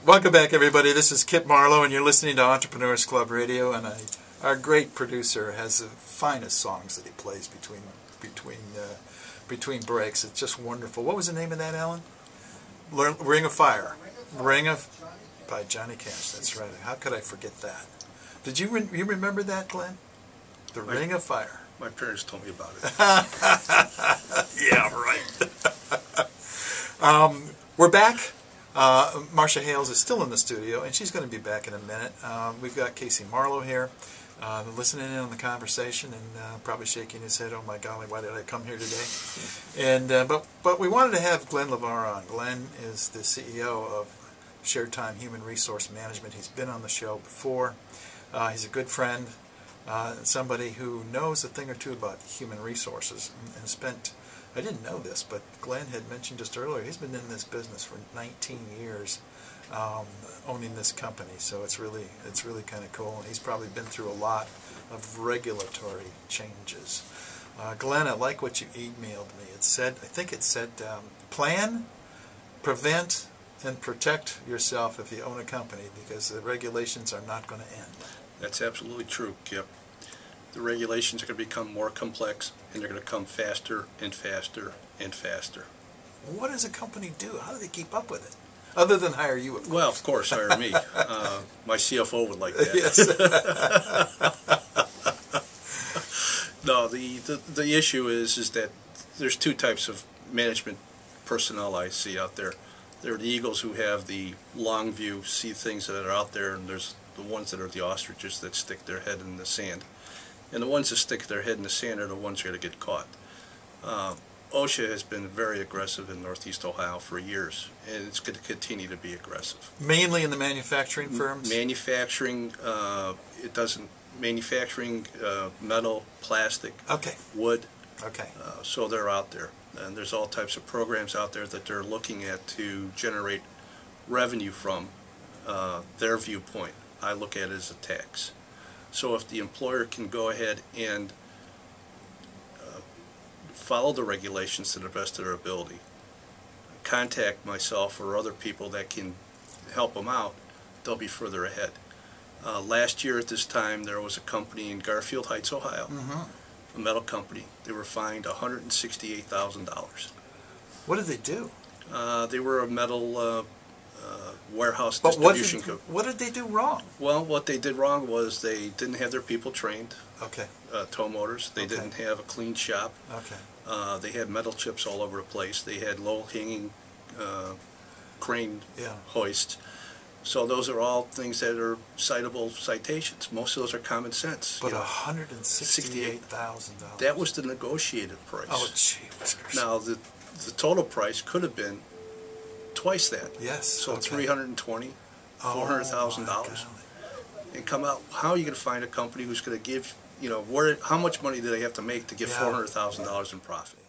Welcome back, everybody. This is Kip Marlowe, and you're listening to Entrepreneurs Club Radio. And our great producer has the finest songs that he plays between breaks. It's just wonderful. What was the name of that, Alan? Ring of Fire. By Johnny Cash. That's right. How could I forget that? Did you remember that, Glenn? Ring of Fire. My parents told me about it. Yeah, right. We're back. Marcia Hales is still in the studio, and she's going to be back in a minute. We've got Casey Marlowe here, listening in on the conversation and probably shaking his head, oh my golly, why did I come here today? And but we wanted to have Glenn Levar on. Glenn is the CEO of Shared Time Human Resource Management. He's been on the show before. He's a good friend, somebody who knows a thing or two about human resources and spent, I didn't know this, but Glenn had mentioned just earlier, he's been in this business for 19 years, owning this company. So it's really kind of cool. And he's probably been through a lot of regulatory changes. Glenn, I like what you emailed me. It said, I think it said, plan, prevent, and protect yourself if you own a company, because the regulations are not going to end. That's absolutely true, Kip. The regulations are going to become more complex, and they're going to come faster and faster and faster. What does a company do? How do they keep up with it? Other than hire you, of course. Well, of course, hire me. My CFO would like that. Yes. No, the issue is that there's two types of management personnel I see out there. There are the eagles who have the long view, see things that are out there, and there's the ones that are the ostriches that stick their head in the sand. And the ones that stick their head in the sand are the ones who are going to get caught. OSHA has been very aggressive in Northeast Ohio for years, and it's going to continue to be aggressive. Mainly in the manufacturing firms? Manufacturing, manufacturing, metal, plastic, okay, wood. Okay. So they're out there. And there's all types of programs out there that they're looking at to generate revenue from their viewpoint. I look at it as a tax. So if the employer can go ahead and follow the regulations to the best of their ability, contact myself or other people that can help them out, they'll be further ahead. Last year at this time, there was a company in Garfield Heights, Ohio, a metal company. They were fined $168,000. What did they do? They were a metal warehouse distribution company. What did they do wrong? Well, what they did wrong was they didn't have their people trained. Okay. Tow motors. They didn't have a clean shop. Okay. They had metal chips all over the place. They had low-hanging crane hoists. So those are all things that are citable citations. Most of those are common sense. But $168,000. That was the negotiated price. Oh, gee whiskers. Now the total price could have been twice that. Yes. So $320,000, $400,000, and come out. How are you going to find a company who's going to give? How much money do they have to make to get $400,000 in profit?